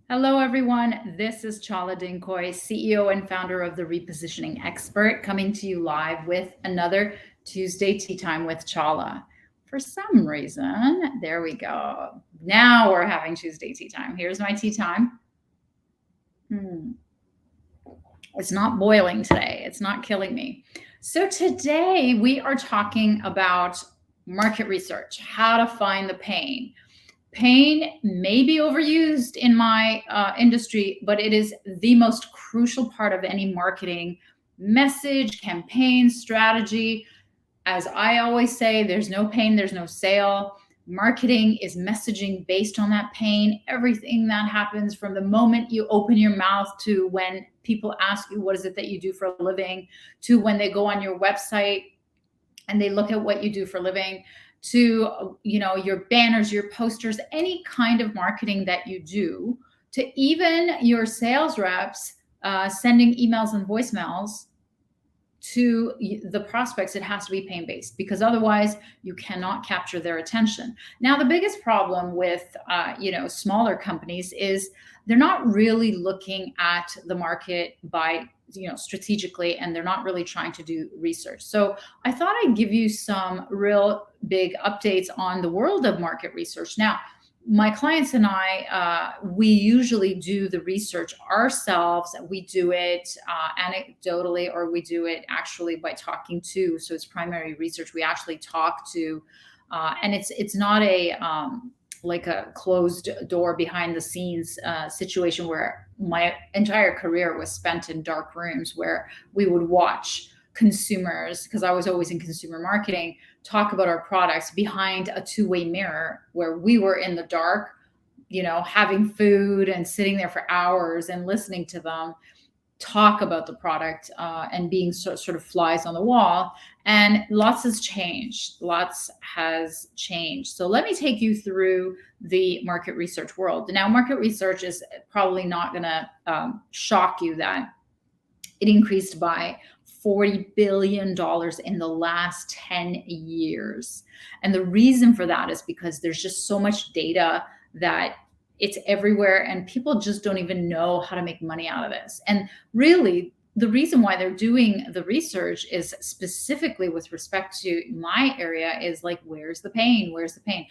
Hello, everyone. This is Chala Dinkoy, CEO and founder of the Repositioning Expert, coming to you live with another Tuesday Tea Time with Chala. For some reason, there we go. Now we're having Tuesday tea time. Here's my tea time. It's not boiling today. It's not killing me. So today we are talking about market research, how to find the pain. Pain may be overused in my industry, but it is the most crucial part of any marketing message, campaign, strategy. As I always say, there's no pain, there's no sale. Marketing is messaging based on that pain. Everything that happens from the moment you open your mouth to when people ask you, what is it that you do for a living, to when they go on your website and they look at what you do for a living, to your banners, your posters, any kind of marketing that you do, to even your sales reps sending emails and voicemails to the prospects. It has to be pain based, because otherwise you cannot capture their attention. Now, the biggest problem with smaller companies is they're not really looking at the market by strategically, and they're not really trying to do research. So I thought I'd give you some real big updates on the world of market research. Now, my clients and I, we usually do the research ourselves. We do it anecdotally, or we do it actually by talking to. So it's primary research. We actually talk to, and it's not a like a closed door behind the scenes situation where my entire career was spent in dark rooms where we would watch consumers, because I was always in consumer marketing, talk about our products behind a two-way mirror where we were in the dark, having food and sitting there for hours and listening to them talk about the product and being sort of flies on the wall. And lots has changed. So let me take you through the market research world. Now, market research is probably not going to shock you that it increased by $40 billion in the last 10 years. And the reason for that is because there's just so much data that it's everywhere, and people just don't even know how to make money out of this. And really, the reason why they're doing the research is specifically with respect to my area is like, where's the pain? Where's the pain?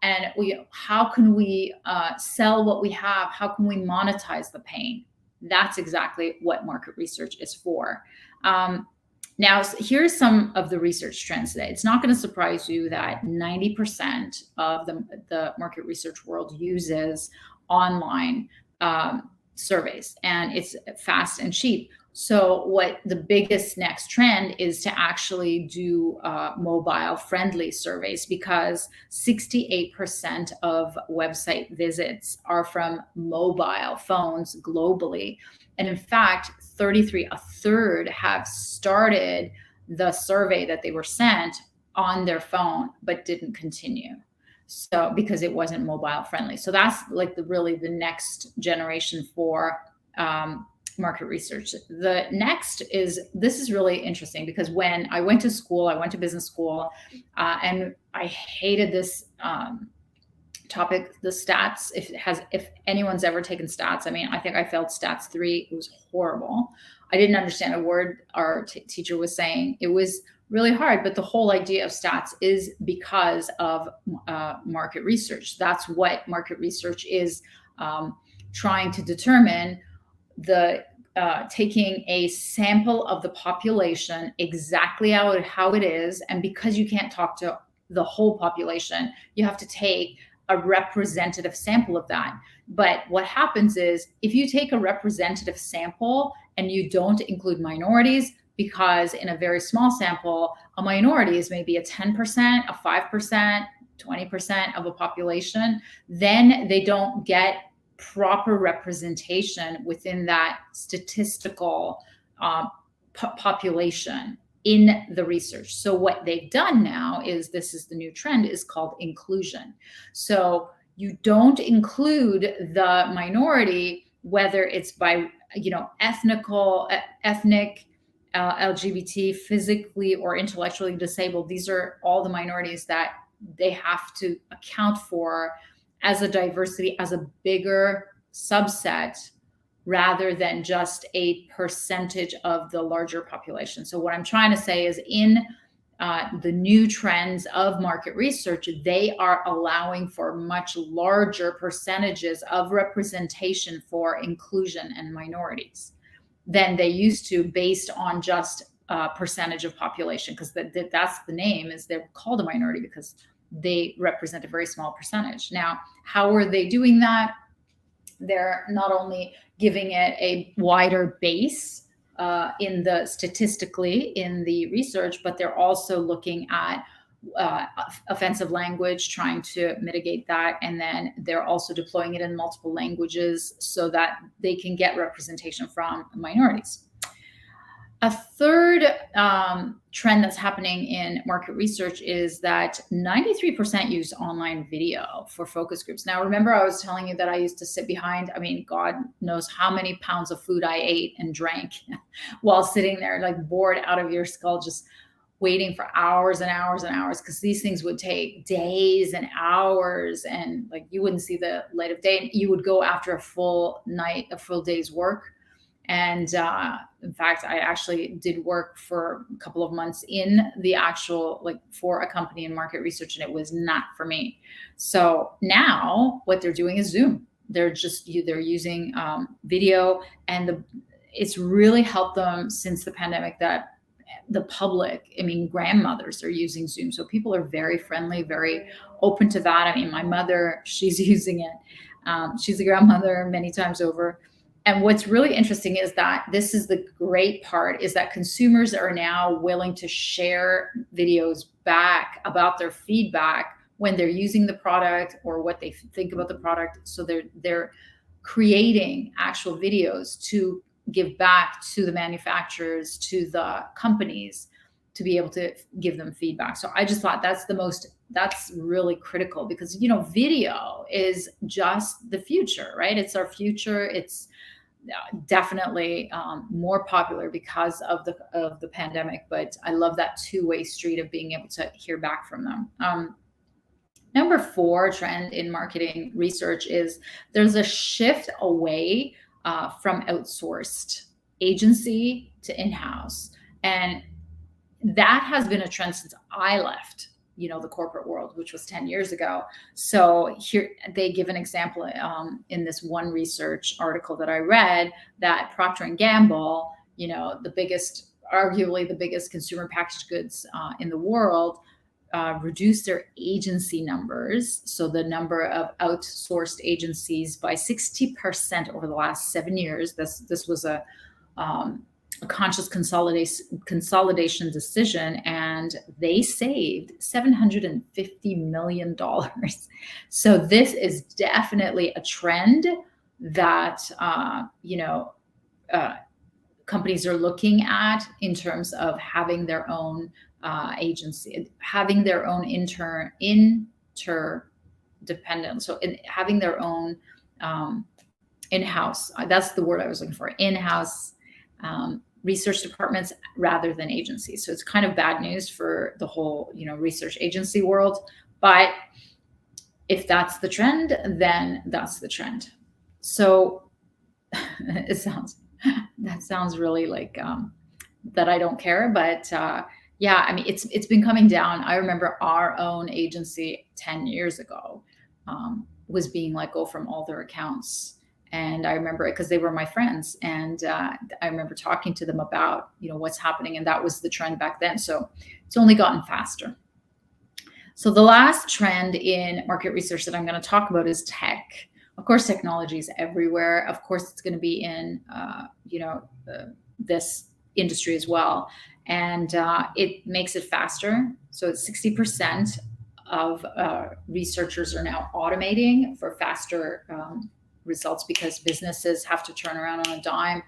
And how can we sell what we have? How can we monetize the pain? That's exactly what market research is for. Now, here's some of the research trends today. It's not going to surprise you that 90% of the market research world uses online surveys, and it's fast and cheap. So what the biggest next trend is to actually do mobile friendly surveys, because 68% of website visits are from mobile phones globally. And in fact, a third have started the survey that they were sent on their phone, but didn't continue. So because it wasn't mobile friendly. So that's like the next generation for market research. The next this is really interesting, because when I went to business school, and I hated this topic, the stats. If anyone's ever taken stats, I mean, I think I failed stats 3. It was horrible. I didn't understand a word our teacher was saying. It was really hard. But the whole idea of stats is because of market research. That's what market research is trying to determine. Taking a sample of the population exactly how it is, and because you can't talk to the whole population, you have to take a representative sample of that. But what happens is, if you take a representative sample and you don't include minorities, because in a very small sample, a minority is maybe a 10%, a 5%, 20% of a population, then they don't get proper representation within that statistical population in the research. So what they've done now is, this is the new trend, is called inclusion. So you don't include the minority, whether it's by ethnic, LGBT, physically or intellectually disabled. These are all the minorities that they have to account for as a diversity, as a bigger subset rather than just a percentage of the larger population. So what I'm trying to say is in the new trends of market research, they are allowing for much larger percentages of representation for inclusion and minorities than they used to, based on just percentage of population, because that's the name, is they're called a minority because they represent a very small percentage. Now, how are they doing that? They're not only giving it a wider base in the statistically in the research, but they're also looking at offensive language, trying to mitigate that. And then they're also deploying it in multiple languages so that they can get representation from minorities. A third trend that's happening in market research is that 93% use online video for focus groups. Now, remember, I was telling you that I used to sit behind, I mean, God knows how many pounds of food I ate and drank while sitting there, like bored out of your skull, just waiting for hours and hours and hours, because these things would take days and hours, and like you wouldn't see the light of day. And you would go after a full night, a full day's work. And in fact, I actually did work for a couple of months in the actual, like for a company in market research, and it was not for me. So now what they're doing is Zoom. They're using video, and it's really helped them since the pandemic that the public, I mean, grandmothers are using Zoom. So people are very friendly, very open to that. I mean, my mother, she's using it. She's a grandmother many times over. And what's really interesting is that this is the great part, is that consumers are now willing to share videos back about their feedback when they're using the product or what they think about the product. So they're creating actual videos to give back to the manufacturers, to the companies, to be able to give them feedback. So I just thought that's really critical, because, you know, video is just the future, right? It's our future. It's definitely more popular because of the pandemic, but I love that two-way street of being able to hear back from them. Number 4 trend in marketing research is there's a shift away from outsourced agency to in-house, and that has been a trend since I left, you know, the corporate world, which was 10 years ago. So here they give an example in this one research article that I read, that Procter and Gamble, you know, arguably the biggest consumer packaged goods in the world, reduced their agency numbers, so the number of outsourced agencies, by 60% over the last 7 years. This was a conscious consolidation decision, and they saved $750 million. So this is definitely a trend that companies are looking at in terms of having their own agency, having their own interdependence. So having their own in-house, that's the word I was looking for, in-house research departments rather than agencies. So it's kind of bad news for the whole, you know, research agency world. But if that's the trend, then that's the trend. So that sounds really like that I don't care, but yeah, I mean, it's been coming down. I remember our own agency 10 years ago was being let go from all their accounts. And I remember it because they were my friends. And I remember talking to them about, you know, what's happening. And that was the trend back then. So it's only gotten faster. So the last trend in market research that I'm going to talk about is tech. Of course, technology is everywhere. Of course, it's going to be in, this industry as well. And it makes it faster. So it's 60% of researchers are now automating for faster results, because businesses have to turn around on a dime.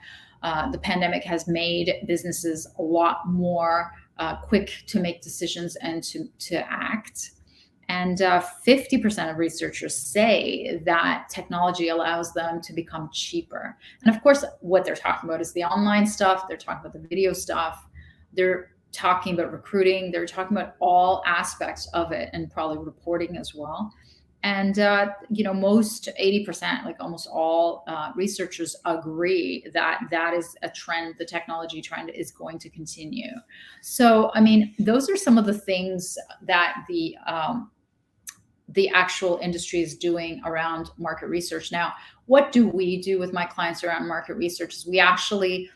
The pandemic has made businesses a lot more quick to make decisions and to act. And 50% of researchers say that technology allows them to become cheaper. And of course, what they're talking about is the online stuff. They're talking about the video stuff. They're talking about recruiting. They're talking about all aspects of it, and probably reporting as well. And, most 80%, like almost all researchers agree that that is a trend, the technology trend is going to continue. So, I mean, those are some of the things that the actual industry is doing around market research. Now, what do we do with my clients around market research? Is we actually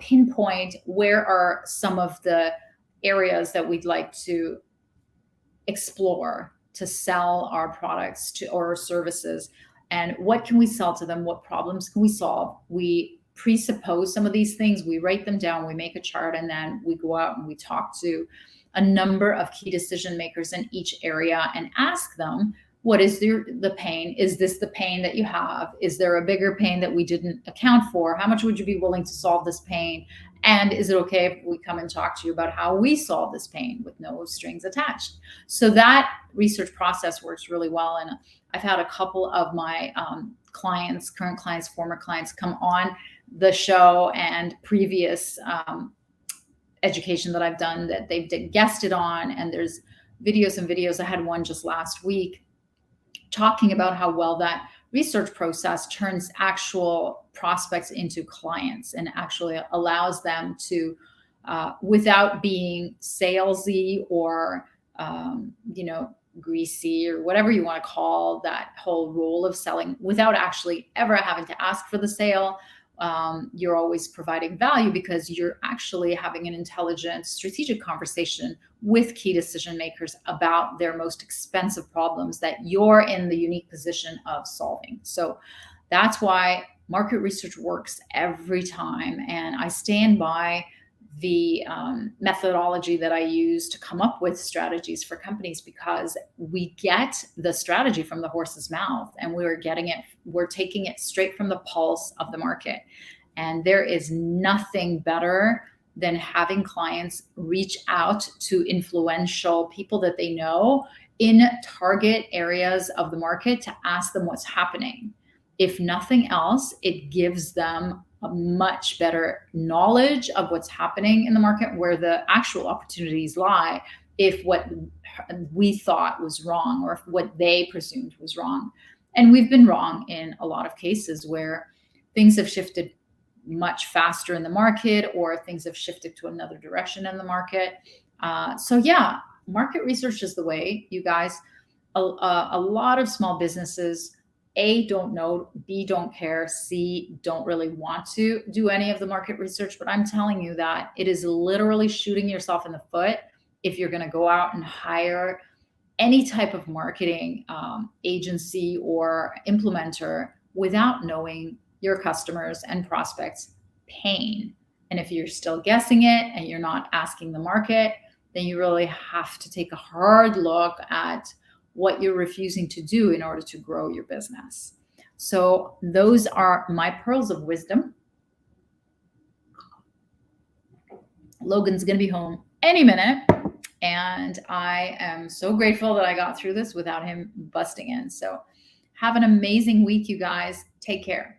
pinpoint where are some of the areas that we'd like to explore to sell our products to or services, and what can we sell to them, what problems can we solve. We presuppose some of these things, we write them down, we make a chart, and then we go out and we talk to a number of key decision makers in each area and ask them, what is the pain? Is this the pain that you have? Is there a bigger pain that we didn't account for? How much would you be willing to solve this pain? And is it okay if we come and talk to you about how we solve this pain with no strings attached? So that research process works really well. And I've had a couple of my clients, current clients, former clients, come on the show, and previous education that I've done that they've guested on. And there's videos and videos. I had one just last week talking about how well that research process turns actual prospects into clients and actually allows them to, without being salesy or, greasy or whatever you want to call that whole role of selling, without actually ever having to ask for the sale. You're always providing value because you're actually having an intelligent, strategic conversation with key decision makers about their most expensive problems that you're in the unique position of solving. So that's why market research works every time. And I stand by the methodology that I use to come up with strategies for companies, because we get the strategy from the horse's mouth, and we're taking it straight from the pulse of the market. And there is nothing better than having clients reach out to influential people that they know in target areas of the market to ask them what's happening. If nothing else, it gives them a much better knowledge of what's happening in the market, where the actual opportunities lie, if what we thought was wrong or if what they presumed was wrong. And we've been wrong in a lot of cases where things have shifted much faster in the market, or things have shifted to another direction in the market. So yeah, market research is the way, you guys. A lot of small businesses, A, don't know, B, don't care, C, don't really want to do any of the market research. But I'm telling you that it is literally shooting yourself in the foot if you're going to go out and hire any type of marketing agency or implementer without knowing your customers and prospects' pain. And if you're still guessing it and you're not asking the market, then you really have to take a hard look at what you're refusing to do in order to grow your business. So those are my pearls of wisdom. Logan's going to be home any minute, and I am so grateful that I got through this without him busting in. So have an amazing week, you guys. Take care.